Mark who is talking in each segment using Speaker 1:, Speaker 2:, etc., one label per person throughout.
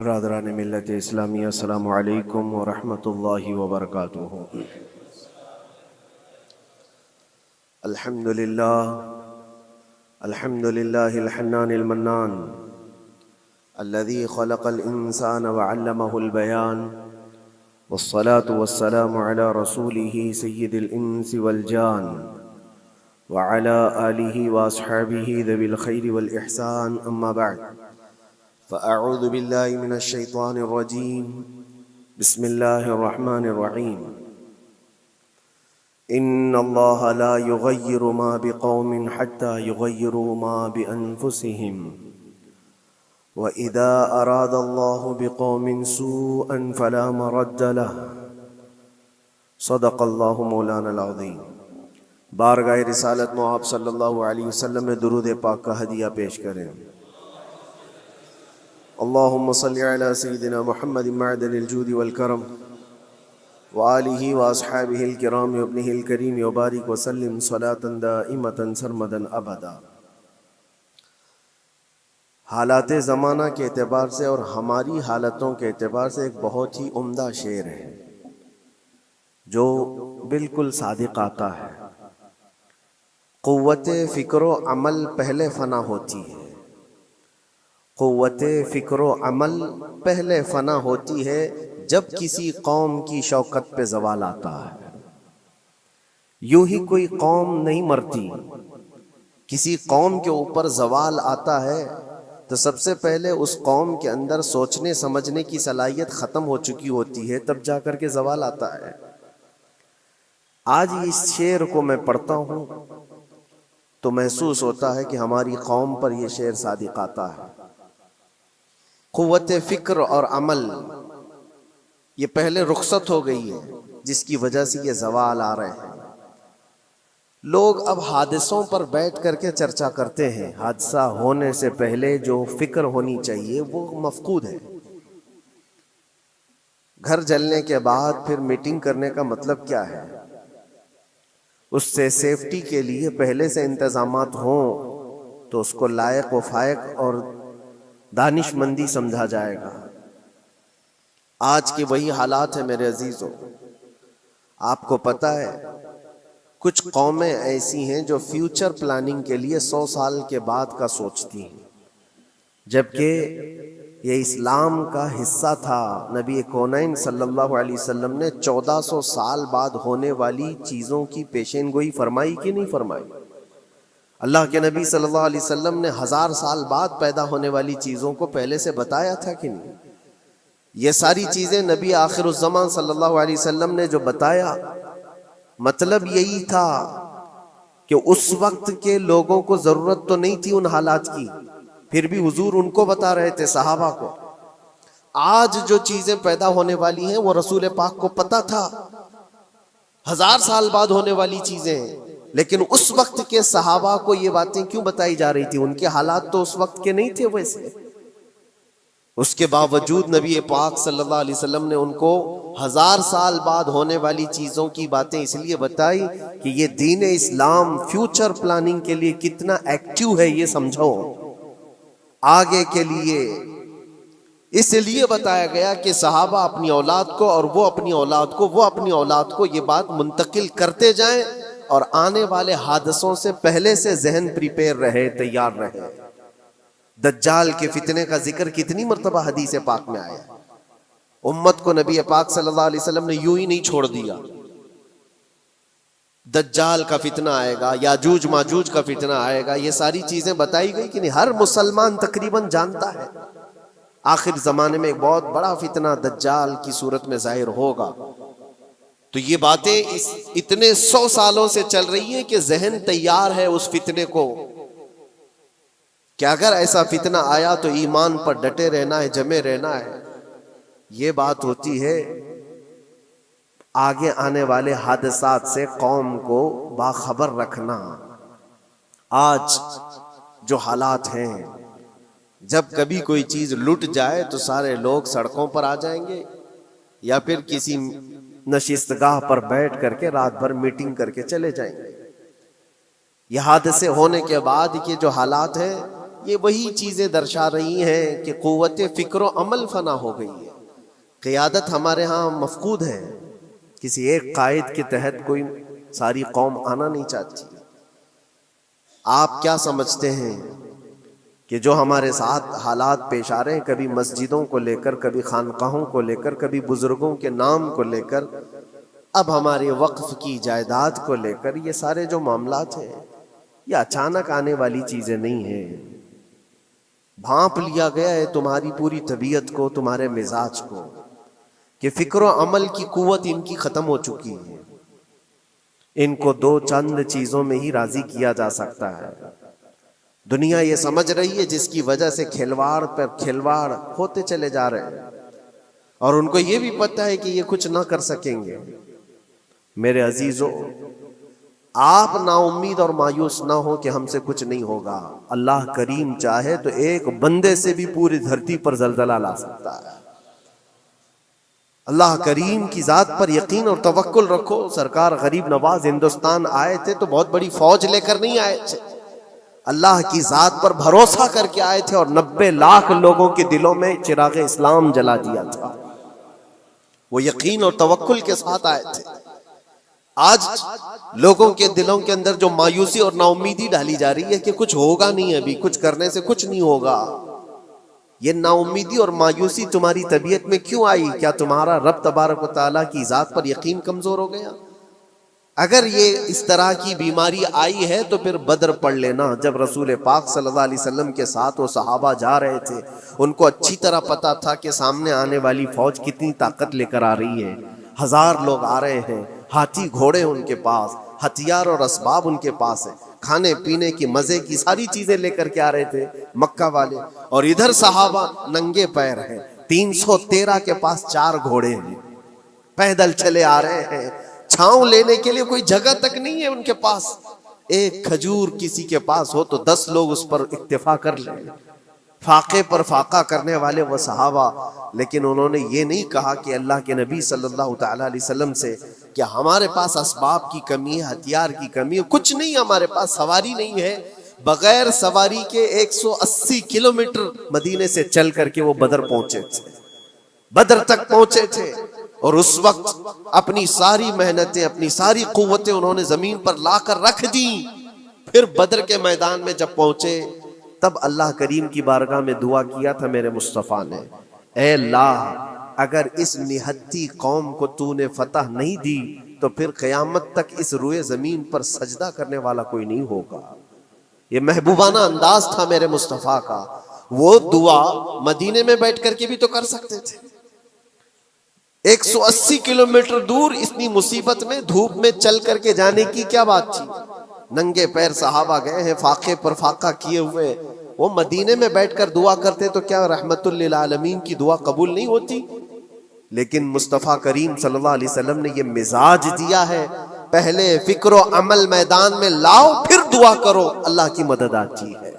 Speaker 1: برادران ملت اسلامی، السلام علیکم ورحمۃ اللہ وبرکاتہ۔ الحمد للہ الحنان المنان الذي خلق الإنسان وعلمه البيان، والصلاة والسلام على رسوله سيد الإنس والجان وعلى آله وأصحابه ذوي الخير والإحسان، أما بعد فأعوذ بالله من الشيطان الرجيم، بسم الله الرحمن الرحيم۔ إن الله لا يغير ما بقوم حتى يغيروا ما بأنفسهم، وإذا أراد الله بقوم سوءا فلا مرد له، صدق الله مولانا العظيم۔ بارگاہ رسالت مآب صلی اللہ علیہ وسلم میں درود پاک کا ہدیہ پیش کریں۔ اللہم صلی علی سیدنا محمد معدن الجود والکرم وآلہ واصحابہ الکرام وابنہ الکریم وبارک وسلم صلاة دائمتا سرمدا ابدا۔ حالات زمانہ کے اعتبار سے اور ہماری حالتوں کے اعتبار سے ایک بہت ہی عمدہ شعر ہے جو بالکل صادق آتا ہے۔ قوت فکر و عمل پہلے فنا ہوتی ہے، قوت فکر و عمل پہلے فنا ہوتی ہے جب کسی قوم کی شوکت پہ زوال آتا ہے۔ یوں ہی کوئی قوم نہیں مرتی، کسی قوم کے اوپر زوال آتا ہے تو سب سے پہلے اس قوم کے اندر سوچنے سمجھنے کی صلاحیت ختم ہو چکی ہوتی ہے، تب جا کر کے زوال آتا ہے۔ آج اس شعر کو میں پڑھتا ہوں تو محسوس ہوتا ہے کہ ہماری قوم پر یہ شعر صادق آتا ہے۔ قوت فکر اور عمل یہ پہلے رخصت ہو گئی ہے، جس کی وجہ سے یہ زوال آ رہے ہیں۔ لوگ اب حادثوں پر بیٹھ کر کے چرچا کرتے ہیں، حادثہ ہونے سے پہلے جو فکر ہونی چاہیے وہ مفقود ہے۔ گھر جلنے کے بعد پھر میٹنگ کرنے کا مطلب کیا ہے؟ اس سے سیفٹی کے لیے پہلے سے انتظامات ہوں تو اس کو لائق و فائق اور دانش مندی سمجھا جائے گا۔ آج کے وہی حالات ہیں میرے عزیزوں۔ آپ کو پتہ ہے کچھ قومیں ایسی ہیں جو فیوچر پلاننگ کے لیے 100 سال کے بعد کا سوچتی ہیں، جبکہ یہ اسلام کا حصہ تھا۔ نبی کونین صلی اللہ علیہ وسلم نے 1400 سال بعد ہونے والی چیزوں کی پیشین گوئی فرمائی کہ نہیں فرمائی؟ اللہ کے نبی صلی اللہ علیہ وسلم نے 1000 سال بعد پیدا ہونے والی چیزوں کو پہلے سے بتایا تھا کہ نہیں؟ یہ ساری چیزیں نبی آخر الزمان صلی اللہ علیہ وسلم نے جو بتایا، مطلب یہی تھا کہ اس وقت کے لوگوں کو ضرورت تو نہیں تھی ان حالات کی، پھر بھی حضور ان کو بتا رہے تھے، صحابہ کو۔ آج جو چیزیں پیدا ہونے والی ہیں وہ رسول پاک کو پتا تھا، 1000 سال بعد ہونے والی چیزیں، لیکن اس وقت کے صحابہ کو یہ باتیں کیوں بتائی جا رہی تھی؟ ان کے حالات تو اس وقت کے نہیں تھے ویسے۔ اس کے باوجود نبی پاک صلی اللہ علیہ وسلم نے ان کو 1000 سال بعد ہونے والی چیزوں کی باتیں اس لیے بتائی کہ یہ دین اسلام فیوچر پلاننگ کے لیے کتنا ایکٹیو ہے یہ سمجھو، آگے کے لیے۔ اس لیے بتایا گیا کہ صحابہ اپنی اولاد کو اور وہ اپنی اولاد کو، وہ اپنی اولاد کو یہ بات منتقل کرتے جائیں اور آنے والے حادثوں سے پہلے سے ذہن پریپیئر رہے، تیار رہے۔ دجال کے فتنے کا ذکر کتنی مرتبہ حدیث پاک میں آیا۔ امت کو نبی پاک صلی اللہ علیہ وسلم نے یوں ہی نہیں چھوڑ دیا۔ دجال کا فتنہ آئے گا، یاجوج ماجوج کا فتنہ آئے گا، یہ ساری چیزیں بتائی گئی کہ نہیں؟ ہر مسلمان تقریباً جانتا ہے آخر زمانے میں ایک بہت بڑا فتنہ دجال کی صورت میں ظاہر ہوگا۔ تو یہ باتیں اتنے 100 سالوں سے چل رہی ہیں کہ ذہن تیار ہے اس فتنے کو کہ اگر ایسا فتنہ آیا تو ایمان پر ڈٹے رہنا ہے، جمے رہنا ہے۔ یہ بات ہوتی ہے آگے آنے والے حادثات سے قوم کو باخبر رکھنا۔ آج جو حالات ہیں، جب کبھی کوئی چیز لٹ جائے تو سارے لوگ سڑکوں پر آ جائیں گے، یا پھر کسی نشستگاہ پر بیٹھ کر کے رات بھر میٹنگ کر کے چلے جائیں گے۔ یہ حادثے ہونے کے بعد کے جو حالات ہیں یہ وہی چیزیں درشا رہی ہیں کہ قوت فکر و عمل فنا ہو گئی ہے. قیادت ہمارے ہاں مفقود ہے. کسی ایک قائد کے تحت کوئی ساری قوم آنا نہیں چاہتی. آپ کیا سمجھتے ہیں کہ جو ہمارے ساتھ حالات پیش آ رہے ہیں، کبھی مسجدوں کو لے کر، کبھی خانقاہوں کو لے کر، کبھی بزرگوں کے نام کو لے کر، اب ہمارے وقف کی جائیداد کو لے کر، یہ سارے جو معاملات ہیں یہ اچانک آنے والی چیزیں نہیں ہیں. بھانپ لیا گیا ہے تمہاری پوری طبیعت کو، تمہارے مزاج کو، کہ فکر و عمل کی قوت ان کی ختم ہو چکی ہے. ان کو دو چند چیزوں میں ہی راضی کیا جا سکتا ہے. دنیا یہ سمجھ رہی ہے، جس کی وجہ سے کھلواڑ پر کھلواڑ ہوتے چلے جا رہے ہیں، اور ان کو یہ بھی پتہ ہے کہ یہ کچھ نہ کر سکیں گے. میرے عزیزو، آپ نا امید اور مایوس نہ ہو کہ ہم سے کچھ نہیں ہوگا. اللہ کریم چاہے تو ایک بندے سے بھی پوری دھرتی پر زلزلہ لا سکتا ہے. اللہ کریم کی ذات پر یقین اور توکل رکھو. سرکار غریب نواز ہندوستان آئے تھے تو بہت بڑی فوج لے کر نہیں آئے تھے، اللہ کی ذات پر بھروسہ کر کے آئے تھے، اور 90 لاکھ لوگوں کے دلوں میں چراغ اسلام جلا دیا تھا. وہ یقین اور توکل کے ساتھ آئے تھے. آج لوگوں کے دلوں کے اندر جو مایوسی اور نا امیدی ڈالی جا رہی ہے کہ کچھ ہوگا نہیں، ابھی کچھ کرنے سے کچھ نہیں ہوگا، یہ نا امیدی اور مایوسی تمہاری طبیعت میں کیوں آئی؟ کیا تمہارا رب تبارک و تعالیٰ کی ذات پر یقین کمزور ہو گیا؟ اگر یہ اس طرح کی بیماری آئی ہے تو پھر بدر پڑھ لینا. جب رسول پاک صلی اللہ علیہ وسلم کے ساتھ وہ صحابہ جا رہے تھے، ان کو اچھی طرح پتا تھا کہ سامنے آنے والی فوج کتنی طاقت لے کر آ رہی ہے. 1000 لوگ آ رہے ہیں، ہاتھی گھوڑے ان کے پاس، ہتھیار اور اسباب ان کے پاس ہے، کھانے پینے کی مزے کی ساری چیزیں لے کر کے آ رہے تھے مکہ والے. اور ادھر صحابہ ننگے پیر ہیں، 313 کے پاس 4 گھوڑے ہیں، پیدل چلے آ رہے ہیں. چھاؤں لینے کے لیے کوئی جگہ تک نہیں ہے ان کے پاس. ایک کھجور کسی کے پاس ہو تو 10 لوگ اس پر اکتفا کر لیں. فاقے پر فاقہ کرنے والے وہ صحابہ، لیکن انہوں نے یہ نہیں کہا کہ اللہ کے نبی صلی اللہ تعالی علیہ وسلم سے کہ ہمارے پاس اسباب کی کمی ہے، ہتھیار کی کمی ہے، کچھ نہیں ہمارے پاس، سواری نہیں ہے. بغیر سواری کے 180 کلومیٹر مدینے سے چل کر کے وہ بدر پہنچے تھے، بدر تک پہنچے تھے. اور اس وقت اپنی ساری محنتیں، اپنی ساری قوتیں انہوں نے زمین پر لا کر رکھ دی. پھر بدر کے میدان میں جب پہنچے تب اللہ کریم کی بارگاہ میں دعا کیا تھا میرے مصطفیٰ نے، اے اللہ اگر اس نہتی قوم کو تو نے فتح نہیں دی تو پھر قیامت تک اس روئے زمین پر سجدہ کرنے والا کوئی نہیں ہوگا. یہ محبوبانہ انداز تھا میرے مصطفیٰ کا. وہ دعا مدینے میں بیٹھ کر کے بھی تو کر سکتے تھے. 180 کلومیٹر دور اتنی مصیبت میں دھوپ میں چل کر کے جانے کی کیا بات تھی؟ ننگے پیر صحابہ گئے ہیں، فاقے پر فاقہ کیے ہوئے. وہ مدینے میں بیٹھ کر دعا کرتے تو کیا رحمت للعالمین کی دعا قبول نہیں ہوتی؟ لیکن مصطفیٰ کریم صلی اللہ علیہ وسلم نے یہ مزاج دیا ہے، پہلے فکر و عمل میدان میں لاؤ پھر دعا کرو، اللہ کی مدد آتی ہے.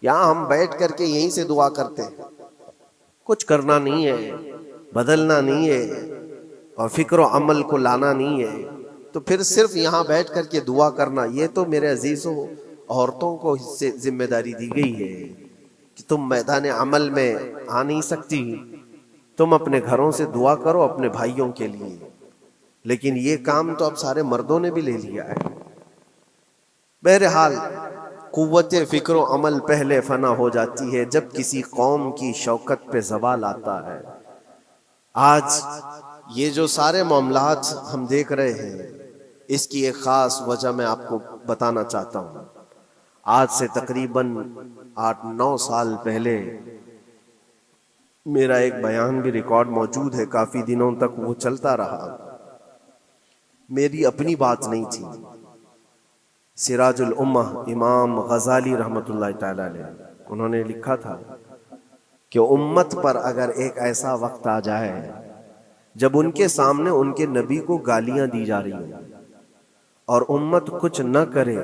Speaker 1: یہاں ہم بیٹھ کر کے یہیں سے دعا کرتے ہیں، کچھ کرنا نہیں ہے، بدلنا نہیں ہے، اور فکر و عمل کو لانا نہیں ہے، تو پھر صرف یہاں بیٹھ کر کے دعا کرنا. یہ تو میرے عزیزوں عورتوں کو اس سے ذمہ داری دی گئی ہے کہ تم میدان عمل میں آ نہیں سکتی، تم اپنے گھروں سے دعا کرو اپنے بھائیوں کے لیے. لیکن یہ کام تو اب سارے مردوں نے بھی لے لیا ہے. بہرحال قوت فکر و عمل پہلے فنا ہو جاتی ہے جب کسی قوم کی شوکت پہ زوال آتا ہے. آج یہ جو سارے معاملات ہم دیکھ رہے ہیں، اس کی ایک خاص وجہ میں آپ کو بتانا چاہتا ہوں. آج سے تقریباً 8-9 سال پہلے میرا ایک بیان بھی ریکارڈ موجود ہے، کافی دنوں تک وہ چلتا رہا. میری اپنی بات نہیں تھی، سراج الامہ امام غزالی رحمۃ اللہ تعالی علیہ انہوں نے لکھا تھا کہ امت پر اگر ایک ایسا وقت آ جائے جب ان کے سامنے ان کے نبی کو گالیاں دی جا رہی ہیں اور امت کچھ نہ کرے،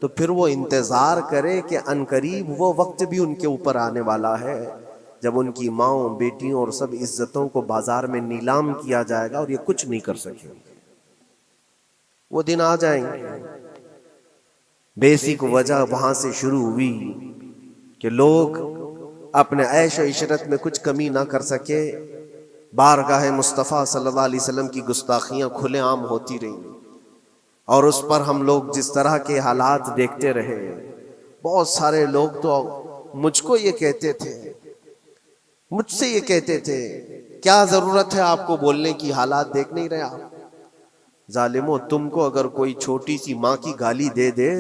Speaker 1: تو پھر وہ انتظار کرے کہ عنقریب وہ وقت بھی ان کے اوپر آنے والا ہے جب ان کی ماؤں، بیٹیوں اور سب عزتوں کو بازار میں نیلام کیا جائے گا اور یہ کچھ نہیں کر سکیں گے. وہ دن آ جائیں گے. بیسک وجہ وہاں سے شروع ہوئی کہ لوگ اپنے عیش و عشرت میں کچھ کمی نہ کر سکے، بارگاہ مصطفیٰ صلی اللہ علیہ وسلم کی گستاخیاں کھلے عام ہوتی رہیں، اور اس پر ہم لوگ جس طرح کے حالات دیکھتے رہے۔ بہت سارے لوگ تو مجھ کو یہ کہتے تھے، مجھ سے یہ کہتے تھے، کیا ضرورت ہے آپ کو بولنے کی، حالات دیکھ نہیں رہے آپ؟ ظالمو، تم کو اگر کوئی چھوٹی سی ماں کی گالی دے دے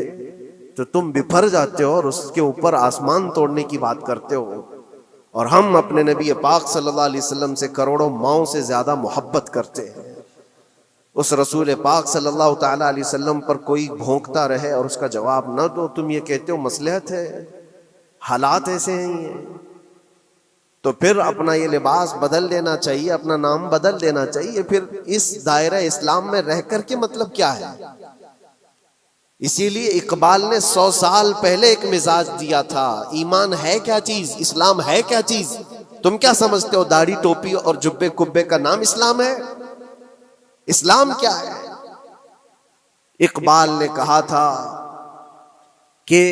Speaker 1: تو تم بپھر جاتے ہو اور اس کے اوپر آسمان توڑنے کی بات کرتے ہو، اور ہم اپنے نبی پاک صلی اللہ علیہ وسلم سے کروڑوں ماؤں سے زیادہ محبت کرتے ہیں۔ اس رسول پاک صلی اللہ تعالی علیہ وسلم پر کوئی بھونکتا رہے اور اس کا جواب نہ دو، تم یہ کہتے ہو مصلحت ہے، حالات ایسے ہیں یہ، تو پھر اپنا یہ لباس بدل لینا چاہیے، اپنا نام بدل دینا چاہیے۔ پھر اس دائرہ اسلام میں رہ کر کے مطلب کیا ہے؟ اسی لیے اقبال نے 100 سال پہلے ایک مزاج دیا تھا، ایمان ہے کیا چیز، اسلام ہے کیا چیز؟ تم کیا سمجھتے ہو داڑھی ٹوپی اور جبے کبے کا نام اسلام ہے؟ اسلام کیا ہے؟ اقبال نے کہا تھا کہ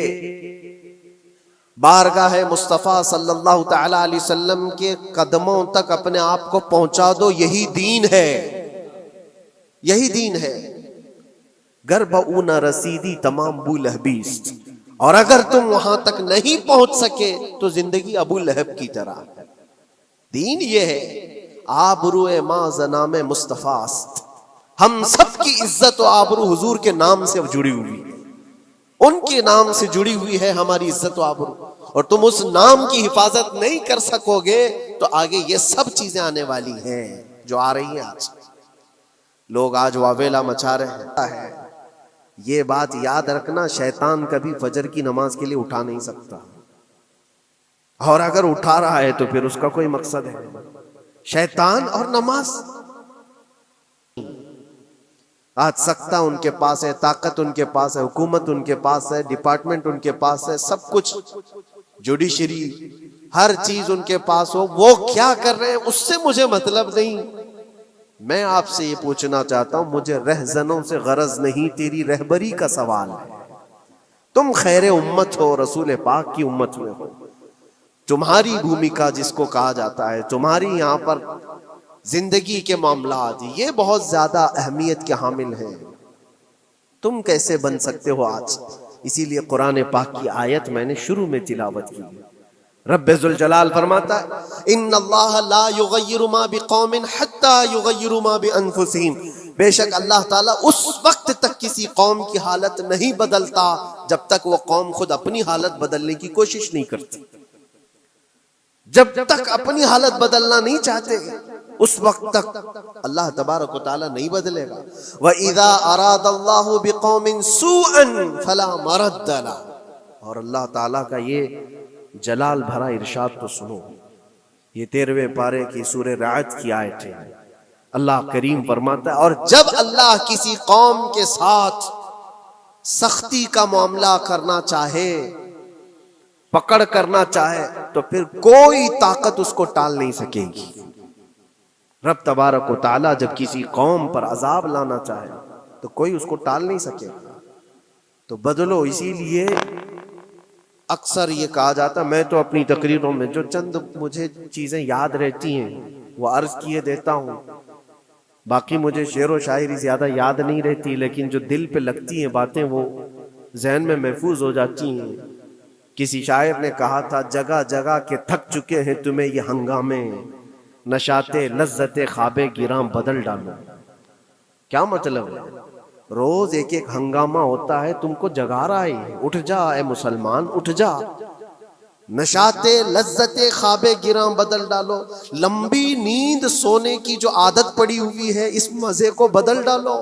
Speaker 1: بارگاہ مصطفیٰ صلی اللہ تعالی علیہ وسلم کے قدموں تک اپنے آپ کو پہنچا دو، یہی دین ہے، یہی دین ہے۔ گر بہو نہ رسیدی تمام ابو لہبیست، اور اگر تم وہاں تک نہیں پہنچ سکے تو زندگی ابو لہب کی طرح۔ دین یہ ہے، آبرو ماں زنام مصطفیٰ است، ہم سب کی عزت و آبرو حضور کے نام سے جڑی ہوئی ہے، ان کے نام سے جڑی ہوئی ہے ہماری عزت و آبرو، اور تم اس نام کی حفاظت نہیں کر سکو گے تو آگے یہ سب چیزیں آنے والی ہیں جو آ رہی ہیں۔ آج لوگ آج واویلا مچا رہے ہیں، یہ بات یاد رکھنا، شیطان کبھی فجر کی نماز کے لیے اٹھا نہیں سکتا، اور اگر اٹھا رہا ہے تو پھر اس کا کوئی مقصد ہے۔ شیطان اور نماز، آج سختہ ان کے پاس ہے، طاقت ان کے پاس ہے، حکومت ان کے پاس ہے، ڈپارٹمنٹ ان کے پاس ہے، سب کچھ، جوڈیشری، ہر چیز ان کے پاس ہو، وہ کیا کر رہے ہیں اس سے مجھے مطلب نہیں۔ میں آپ سے یہ پوچھنا چاہتا ہوں، مجھے رہزنوں سے غرض نہیں، تیری رہبری کا سوال ہے۔ تم خیر امت ہو، رسول پاک کی امت میں ہو، تمہاری بھومکا جس کو کہا جاتا ہے، تمہاری یہاں پر زندگی کے معاملات یہ بہت زیادہ اہمیت کے حامل ہیں۔ تم کیسے بن سکتے ہو آج؟ اسی لیے قرآن پاک کی آیت میں نے شروع میں تلاوت کی، رب ذوالجلال فرماتا ہے ان اللہ لا یغیر ما بقوم حتی یغیروا ما بانفسہم، بے شک اللہ تعالیٰ اس وقت تک کسی قوم کی حالت نہیں بدلتا جب تک وہ قوم خود اپنی حالت بدلنے کی کوشش نہیں کرتی۔ جب تک اپنی حالت بدلنا نہیں چاہتے اس وقت تک اللہ تبارک و تعالیٰ نہیں بدلے گا۔ وَإِذَا أَرَادَ اللَّهُ بِقَوْمٍ سُوءًا فَلَا مَرَدَّ لَهُ، اور اللہ تعالیٰ کا یہ جلال بھرا ارشاد تو سنو، یہ 13ویں پارے کی سورہ رعد کی آیت ہے۔ اللہ کریم فرماتا ہے، اور جب اللہ کسی قوم کے ساتھ سختی کا معاملہ کرنا چاہے، پکڑ کرنا چاہے، تو پھر کوئی طاقت اس کو ٹال نہیں سکے گی۔ رب تبارک و تعالیٰ جب کسی قوم پر عذاب لانا چاہے تو کوئی اس کو ٹال نہیں سکے گا، تو بدلو۔ اسی لیے اکثر یہ کہا جاتا، میں تو اپنی تقریروں میں جو چند مجھے چیزیں یاد رہتی ہیں وہ عرض کیے دیتا ہوں، باقی مجھے شعر و شاعری زیادہ یاد نہیں رہتی، لیکن جو دل پہ لگتی ہیں باتیں وہ ذہن میں محفوظ ہو جاتی ہیں۔ کسی شاعر نے کہا تھا، جگہ جگہ کے تھک چکے ہیں تمہیں یہ ہنگامے، نشاط لذت خواب گراں بدل ڈالو۔ کیا مطلب ہے؟ روز ایک ایک ہنگامہ ہوتا ہے، تم کو جگا رہا ہے، اٹھ جا اے مسلمان، اٹھ جا، نشاط لذت خواب گراں بدل ڈالو، لمبی نیند سونے کی جو عادت پڑی ہوئی ہے اس مزے کو بدل ڈالو۔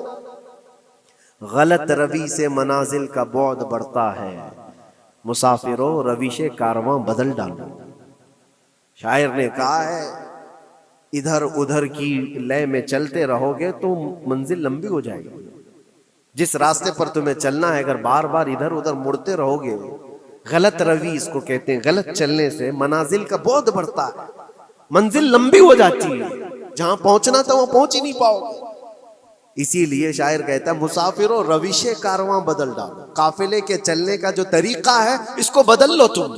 Speaker 1: غلط روی سے منازل کا بعد بڑھتا ہے، مسافروں روش کارواں بدل ڈالو۔ شاعر نے کہا ہے، ادھر ادھر کی لے میں چلتے رہو گے تو منزل لمبی ہو جائے گی۔ جس راستے پر تمہیں چلنا ہے اگر بار بار ادھر ادھر مڑتے رہو گے، غلط روی اس کو کہتے ہیں، غلط چلنے سے منازل کا بعد بڑھتا ہے، منزل لمبی ہو جاتی ہے، جہاں پہنچنا تھا وہاں پہنچ ہی نہیں پاؤ گے۔ اسی لیے شاعر کہتا ہے، مسافروں روش کارواں بدل ڈالو، قافلے کے چلنے کا جو طریقہ ہے اس کو بدل لو تم۔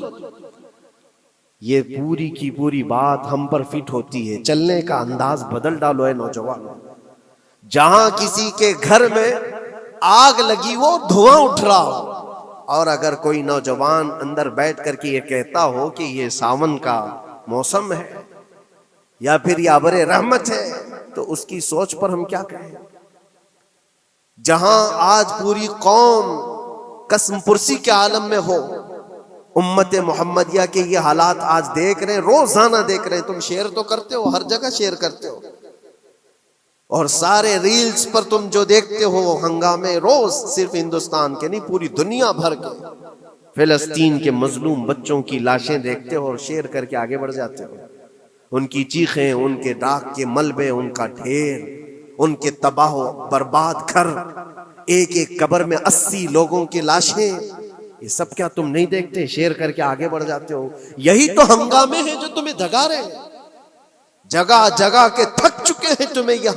Speaker 1: یہ پوری کی پوری بات ہم پر فٹ ہوتی ہے. چلنے کا انداز بدل ڈالو اے نوجوانوں. جہاں کسی کے گھر میں آگ لگی وہ دھواں اٹھ رہا ہو، اور اگر کوئی نوجوان اندر بیٹھ کر کے یہ کہتا ہو کہ یہ ساون کا موسم ہے یا پھر یہ ابر رحمت ہے، تو اس کی سوچ پر ہم کیا کہیں. جہاں آج پوری قوم قسم پرسی کے عالم میں ہو، امت محمدیہ کے یہ حالات آج دیکھ رہے ہیں، روزانہ دیکھ رہے ہیں. تم شیئر تو کرتے ہو، ہر جگہ شیئر کرتے ہو، اور سارے ریلز پر تم جو دیکھتے ہو ہنگامے روز، صرف ہندوستان کے نہیں پوری دنیا بھر کے فلسطین کے مظلوم بچوں کی لاشیں دیکھتے ہو اور شیئر کر کے آگے بڑھ جاتے ہو. ان کی چیخیں، ان کے راکھ کے ملبے، ان کا ڈھیر، ان کے تباہ و برباد گھر، ایک ایک قبر میں 80 لوگوں کی لاشیں، یہ سب کیا تم نہیں دیکھتے؟ شیئر کر کے آگے بڑھ جاتے ہو. یہی تو ہنگامے ہیں جو تمہیں دھگا رہے ہیں. جگہ جگہ کے تھک چکے ہیں تمہیں یہ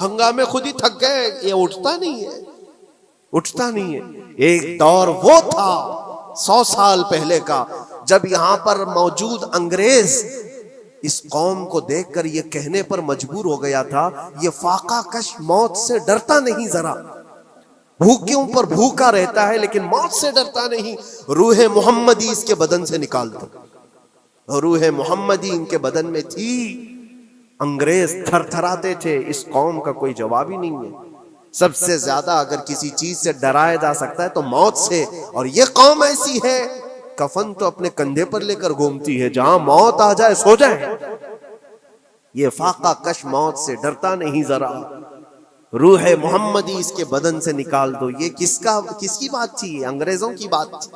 Speaker 1: ہنگامے خود ہی تھک گئے. یہ اٹھتا نہیں ہے. ایک دور وہ تھا 100 سال پہلے کا، جب یہاں پر موجود انگریز اس قوم کو دیکھ کر یہ کہنے پر مجبور ہو گیا تھا، یہ فاقہ کش موت سے ڈرتا نہیں ذرا، بھوکیوں پر بھوکا رہتا ہے لیکن موت سے ڈرتا نہیں. روح محمدی اس کے بدن سے نکال دو. روح محمدی ان کے بدن میں تھی. انگریز تھر تھراتے تھے. اس قوم کا کوئی جواب ہی نہیں ہے. سب سے زیادہ اگر کسی چیز سے ڈرایا جا سکتا ہے تو موت سے، اور یہ قوم ایسی ہے کفن تو اپنے کندھے پر لے کر گھومتی ہے، جہاں موت آ جائے سو جائے. یہ فاقہ کش موت سے ڈرتا نہیں ذرا. روح محمدی اس کے بدن سے نکال دو. یہ کس کی بات تھی؟ انگریزوں کی بات تھی.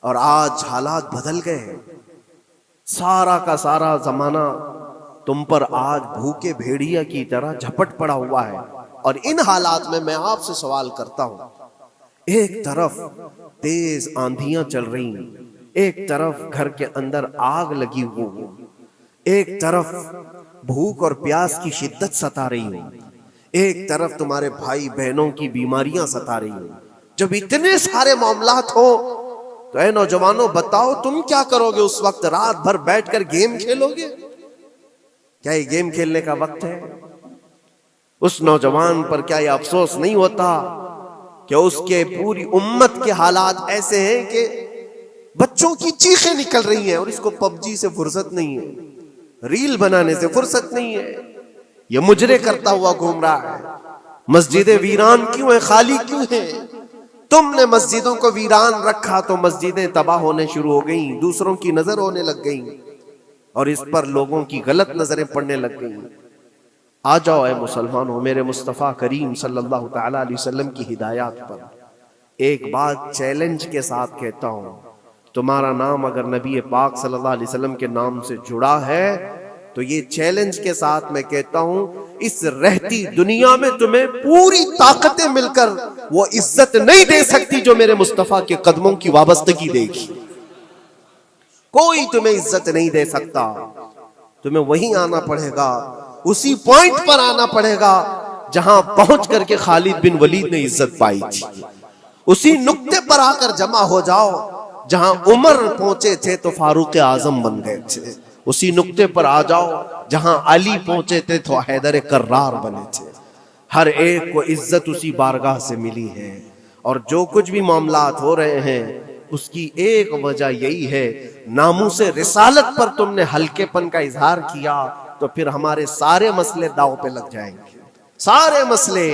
Speaker 1: اور آج حالات بدل گئے. سارا کا سارا زمانہ تم پر آج بھوکے بھیڑیا کی طرح جھپٹ پڑا ہوا ہے. اور ان حالات میں آپ سے سوال کرتا ہوں، ایک طرف تیز آندھیاں چل رہی ہیں، ایک طرف گھر کے اندر آگ لگی ہوئی، ایک طرف بھوک اور پیاس کی شدت ستا رہی ہے، ایک طرف تمہارے بھائی بہنوں کی بیماریاں ستا رہی ہیں. جب اتنے سارے معاملات ہو تو اے نوجوانوں بتاؤ تم کیا کرو گے اس وقت؟ رات بھر بیٹھ کر گیم کھیلو گے؟ کیا یہ گیم کھیلنے کا وقت ہے؟ اس نوجوان پر کیا یہ افسوس نہیں ہوتا کہ اس کے پوری امت کے حالات ایسے ہیں کہ بچوں کی چیخیں نکل رہی ہیں اور اس کو پبجی سے فرصت نہیں ہے، ریل بنانے سے فرصت نہیں ہے، یہ مجرے کرتا ہوا گھوم رہا ہے. مسجدیں ویران کیوں ہیں؟ خالی کیوں ہیں؟ تم نے مسجدوں کو ویران رکھا تو مسجدیں تباہ ہونے شروع ہو گئیں، دوسروں کی نظر ہونے لگ گئیں اور اس پر لوگوں کی غلط نظریں پڑنے لگ گئیں. آ جاؤ اے مسلمانوں میرے مصطفیٰ کریم صلی اللہ تعالی علیہ وسلم کی ہدایات پر. ایک بات چیلنج کے ساتھ کہتا ہوں، تمہارا نام اگر نبی پاک صلی اللہ علیہ وسلم کے نام سے جڑا ہے تو یہ چیلنج کے ساتھ میں کہتا ہوں، اس رہتی دنیا میں تمہیں پوری طاقتیں مل کر وہ عزت نہیں دے سکتی جو میرے مصطفیٰ کے قدموں کی وابستگی دے گی. کوئی تمہیں عزت نہیں دے سکتا. تمہیں وہیں آنا پڑے گا، اسی پوائنٹ پر آنا پڑے گا جہاں پہنچ کر کے خالد بن ولید نے عزت پائی تھی. اسی نقطے پر آ کر جمع ہو جاؤ جہاں عمر پہنچے تھے تو فاروق اعظم بن گئے تھے. اسی نقطے پر آ جاؤ جہاں علی پہنچے تھے تو حیدر کرار بنے تھے. ہر ایک کو عزت اسی بارگاہ سے ملی ہے. اور جو کچھ بھی معاملات ہو رہے ہیں اس کی ایک وجہ یہی ہے، ناموس رسالت پر تم نے ہلکے پن کا اظہار کیا تو پھر ہمارے سارے مسئلے داؤ پہ لگ جائیں گے. سارے مسئلے.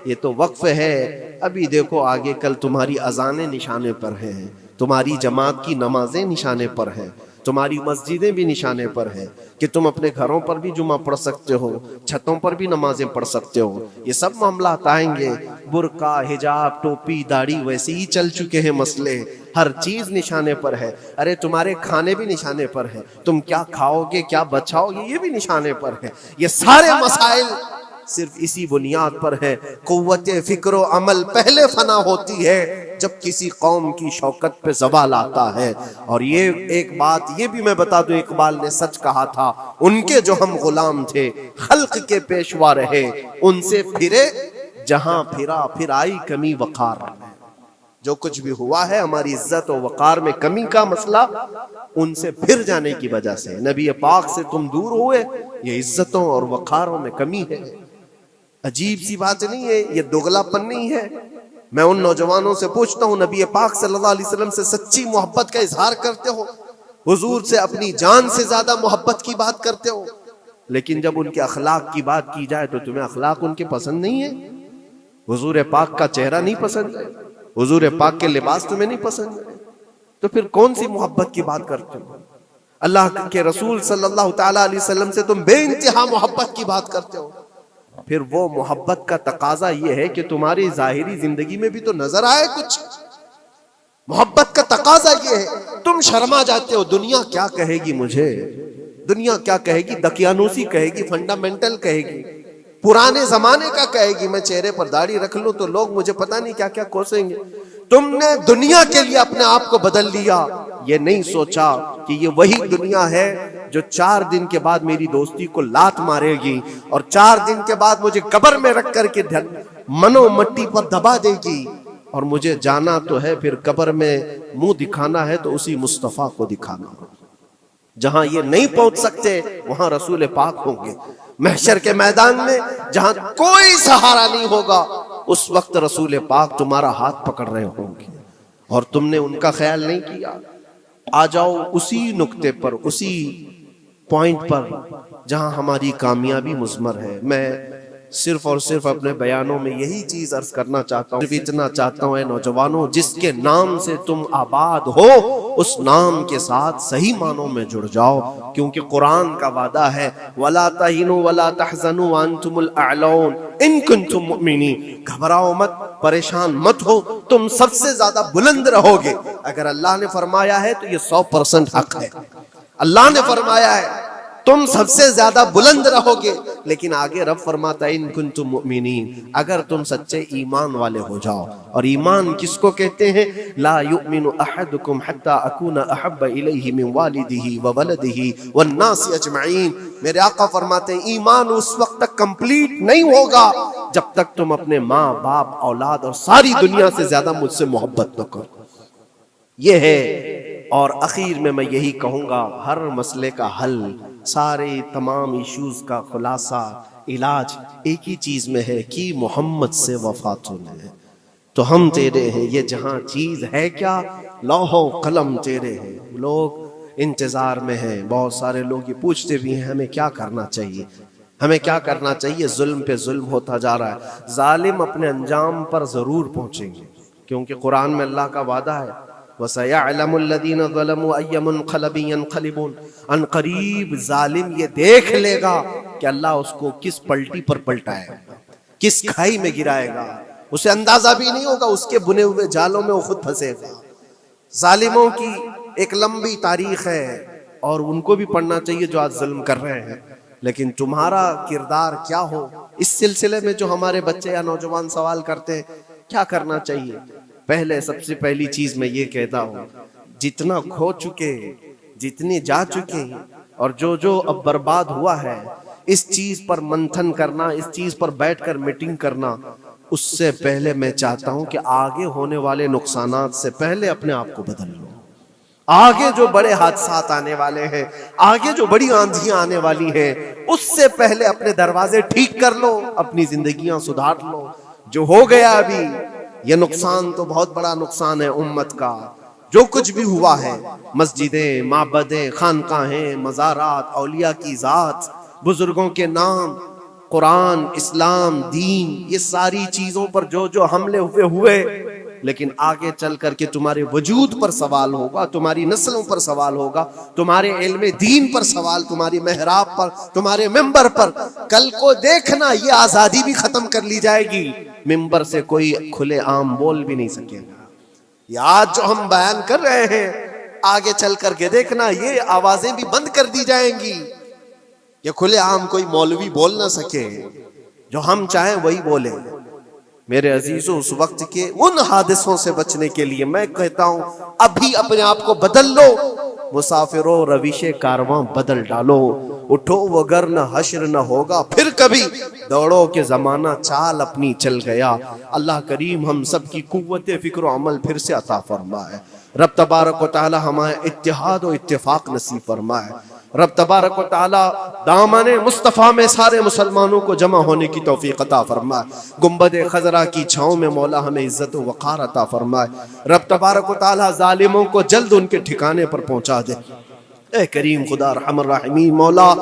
Speaker 1: یہ تو وقف ہے. ابھی دیکھو آگے کل تمہاری اذانیں نشانے پر ہیں، تمہاری جماعت کی نمازیں نشانے پر ہیں، تمہاری مسجدیں بھی نشانے پر ہیں کہ تم اپنے گھروں پر بھی جمعہ پڑھ سکتے ہو، چھتوں پر بھی نمازیں پڑھ سکتے ہو. یہ سب معاملات آئیں گے. برقع، حجاب، ٹوپی، داڑھی ویسے ہی چل چکے ہیں مسئلے. ہر چیز نشانے پر ہے. ارے تمہارے کھانے بھی نشانے پر ہے، تم کیا کھاؤ گے کیا بچاؤ گے یہ بھی نشانے پر ہے. یہ سارے مسائل صرف اسی بنیاد پر ہے. قوت فکر و عمل پہلے فنا ہوتی ہے جب کسی قوم کی شوکت پہ زوال آتا ہے. اور یہ ایک بات یہ بھی میں بتا دوں، اقبال نے سچ کہا تھا، ان کے جو ہم غلام تھے خلق کے پیشوا رہے، ان سے پھرے جہاں پھرا پھر آئی کمی وقار. جو کچھ بھی ہوا ہے ہماری عزت و وقار میں کمی کا مسئلہ ان سے پھر جانے کی وجہ سے، نبی پاک سے تم دور ہوئے، یہ عزتوں اور وقاروں میں کمی ہے۔ عجیب سی بات نہیں ہے، یہ دوغلا پن نہیں ہے۔ میں ان نوجوانوں سے پوچھتا ہوں، نبی پاک صلی اللہ علیہ وسلم سے سچی محبت کا اظہار کرتے ہو، حضور سے اپنی جان سے زیادہ محبت کی بات کرتے ہو، لیکن جب ان کے اخلاق کی بات کی جائے تو تمہیں اخلاق ان کے پسند نہیں ہے؟ حضور پاک کا چہرہ نہیں پسند ہے، حضور پاک کے لباس تمہیں نہیں پسند ہے، تو پھر کون سی محبت کی بات کرتے ہو؟ اللہ کے رسول صلی اللہ تعالی علیہ وسلم سے تم بے انتہا محبت کی بات کرتے ہو، پھر وہ محبت کا تقاضا یہ ہے کہ تمہاری ظاہری زندگی میں بھی تو نظر آئے کچھ۔ محبت کا تقاضا یہ ہے، تم شرما جاتے ہو، دنیا کیا کہے گی مجھے، دنیا کیا کہے گی، دقیانوسی کہے گی، فنڈامنٹل کہے گی، پرانے زمانے کا کہے گی، میں چہرے پر داڑھی رکھ لوں تو لوگ مجھے پتہ نہیں کیا کیا کوسیں گے۔ تم نے دنیا کے لیے اپنے آپ کو بدل لیا، یہ نہیں سوچا کہ یہ وہی دنیا ہے جو 4 دن کے بعد میری دوستی کو لات مارے گی اور 4 دن کے بعد مجھے قبر میں رکھ کر کے منو مٹی پر دبا دے گی، اور مجھے جانا تو ہے، پھر قبر میں منہ دکھانا ہے تو اسی مصطفیٰ کو دکھانا ہے۔ جہاں یہ نہیں پہنچ سکتے وہاں رسول پاک ہوں گے، محشر کے میدان میں جہاں کوئی سہارا نہیں ہوگا اس وقت رسول پاک تمہارا ہاتھ پکڑ رہے ہوں گے، اور تم نے ان کا خیال نہیں کیا۔ آ جاؤ اسی نقطے پر، اسی پوائنٹ پر جہاں ہماری کامیابی مضمر ہے۔ میں صرف اور صرف اپنے بیانوں میں یہی چیز عرض کرنا چاہتا ہوں، صرف اتنا چاہتا ہوں، اے نوجوانوں، جس کے نام سے تم آباد ہو اس نام کے ساتھ صحیح معنوں میں جڑ جاؤ، کیونکہ قرآن کا وعدہ ہے وَلَا تَهِنُوا وَلَا تَحْزَنُوا وَأَنْتُمُ الْأَعْلَوْنَ إِن كُنتُم مُؤْمِنِينَ۔ گھبراؤ مت، پریشان مت ہو، تم سب سے زیادہ بلند رہو گے۔ اگر اللہ نے فرمایا ہے تو یہ 100% حق ہے۔ اللہ نے فرمایا ہے تم سب سے زیادہ بلند رہو گے، لیکن آگے رب فرماتا ہے ان کنتم مؤمنین، اگر تم سچے ایمان والے ہو جاؤ۔ اور ایمان کس کو کہتے ہیں؟ لا یؤمن احدکم حتی اکون احب الیہ من والدہ وولدہ والناس اجمعین۔ میرے آقا فرماتے ہیں ایمان اس وقت تک کمپلیٹ نہیں ہوگا جب تک تم اپنے ماں باپ اولاد اور ساری دنیا سے زیادہ مجھ سے محبت نہ کرو۔ یہ ہے، اور اخیر میں یہی کہوں گا، ہر مسئلے کا حل، سارے تمام ایشوز کا خلاصہ، علاج ایک ہی چیز میں ہے کہ محمد سے وفا ہے۔ تو ہم تیرے ہیں، یہ جہاں چیز ہے کیا، لوح و قلم تیرے ہیں۔ لوگ انتظار میں ہیں، بہت سارے لوگ یہ پوچھتے بھی ہیں ہمیں کیا کرنا چاہیے، ہمیں کیا کرنا چاہیے۔ ظلم پہ ظلم ہوتا جا رہا ہے، ظالم اپنے انجام پر ضرور پہنچیں گے، کیونکہ قرآن میں اللہ کا وعدہ ہے وَسَيَعْلَمُ الَّذِينَ ظَلَمُوا أَيَّ مُنْقَلَبٍ يَنْقَلِبُونَ۔ ان قریب ظالم یہ دیکھ لے گا کہ اللہ اس کو کس پلٹی پر پلٹائے گا، کس کھائی میں گرائے گا، اسے اندازہ بھی نہیں ہوگا، اس کے بنے ہوئے جالوں میں وہ خود پھنسے گا۔ ظالموں کی ایک لمبی تاریخ ہے اور ان کو بھی پڑھنا چاہیے جو آج ظلم کر رہے ہیں، لیکن تمہارا کردار کیا ہو، اس سلسلے میں جو ہمارے بچے یا نوجوان سوال کرتے ہیں کیا کرنا چاہیے۔ پہلے سب سے پہلی چیز میں یہ کہتا ہوں، جتنا کھو چکے، جتنی جا چکے اور جو اب برباد ہوا ہے، اس چیز پر منتھن کرنا، اس چیز پر بیٹھ کر میٹنگ کرنا، اس سے پہلے میں چاہتا ہوں کہ آگے ہونے والے نقصانات سے پہلے اپنے آپ کو بدل لو۔ آگے جو بڑے حادثات آنے والے ہیں، آگے جو بڑی آندھیاں آنے والی ہیں، اس سے پہلے اپنے دروازے ٹھیک کر لو، اپنی زندگیاں سدھار لو۔ جو ہو گیا ابھی، یہ نقصان تو بہت بڑا نقصان ہے امت کا، جو کچھ بھی ہوا ہے، مسجدیں، معبدیں، خانقاہیں، مزارات، اولیاء کی ذات، بزرگوں کے نام، قرآن، اسلام، دین، یہ ساری چیزوں پر جو حملے ہوئے، لیکن آگے چل کر کے تمہارے وجود پر سوال ہوگا، تمہاری نسلوں پر سوال ہوگا، تمہارے علم دین پر سوال، تمہاری محراب پر، تمہارے ممبر پر۔ کل کو دیکھنا یہ آزادی بھی ختم کر لی جائے گی، ممبر سے کوئی کھلے عام بول بھی نہیں سکے گا۔ یہ آج جو ہم بیان کر رہے ہیں، آگے چل کر کے دیکھنا یہ آوازیں بھی بند کر دی جائیں گی، یہ کھلے عام کوئی مولوی بول نہ سکے، جو ہم چاہیں وہی بولے۔ میرے عزیزوں، اس وقت کے ان حادثوں سے بچنے کے لیے میں کہتا ہوں ابھی اپنے آپ کو بدل لو، مسافروں روش کارواں بدل ڈالو۔ اٹھو وگرنہ حشر نہ ہوگا پھر کبھی، دوڑو کہ زمانہ چال اپنی چل گیا۔ اللہ کریم ہم سب کی قوت فکر و عمل پھر سے عطا فرمائے۔ رب تبارک و تعالی ہمیں اتحاد و اتفاق نصیب فرمائے۔ رب تبارک و تعالی دامن مصطفیٰ میں سارے مسلمانوں کو جمع ہونے کی توفیق عطا فرمائے۔ گنبد خضرا کی چھاؤں میں مولا ہمیں عزت و وقار عطا فرمائے۔ رب تبارک و تعالی ظالموں کو جلد ان کے ٹھکانے پر پہنچا دے۔ اے کریم خدا ارحم الراحمین، مولا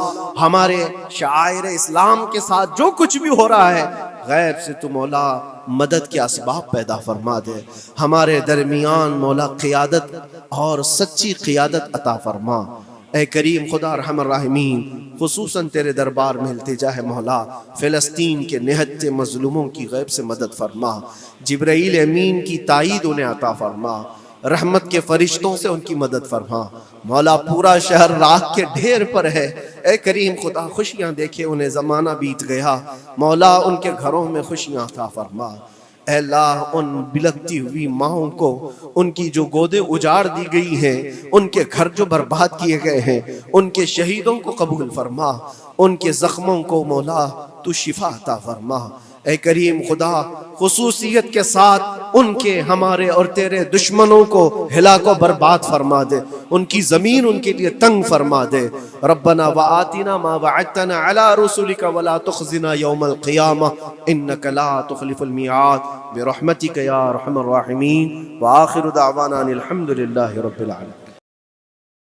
Speaker 1: ہمارے شعائر اسلام کے ساتھ جو کچھ بھی ہو رہا ہے، غیب سے تو مولا مدد کے اسباب پیدا فرما دے۔ ہمارے درمیان مولا قیادت اور سچی قیادت عطا فرما۔ اے کریم خدا ارحم الراحمین، خصوصاً تیرے دربار میں التجا ہے مولا، فلسطین کے نہتے مظلوموں کی غیب سے مدد فرما۔ جبرائیل امین کی تائید انہیں عطا فرما، رحمت کے فرشتوں سے ان کی مدد فرما۔ مولا پورا شہر راکھ کے ڈھیر پر ہے، اے کریم خدا خوشیاں دیکھے انہیں زمانہ بیت گیا، مولا ان کے گھروں میں خوشیاں عطا فرما۔ اے اللہ ان بلکتی ہوئی ماؤں کو، ان کی جو گودیں اجاڑ دی گئی ہیں، ان کے گھر جو برباد کیے گئے ہیں، ان کے شہیدوں کو قبول فرما، ان کے زخموں کو مولا تو شفا عطا فرما۔ اے کریم خدا خصوصیت کے ساتھ ان کے ہمارے اور تیرے دشمنوں کو ہلاک و برباد فرما دے، ان کی زمین ان کے لیے تنگ فرما دے۔ ربنا وآتنا ما وعدتنا على رسلك ولا تخزنا يوم القيامة انك لا تخلف الميعاد برحمتك يا ارحم الراحمين، وآخر دعوانا ان الحمد لله رب العالمين۔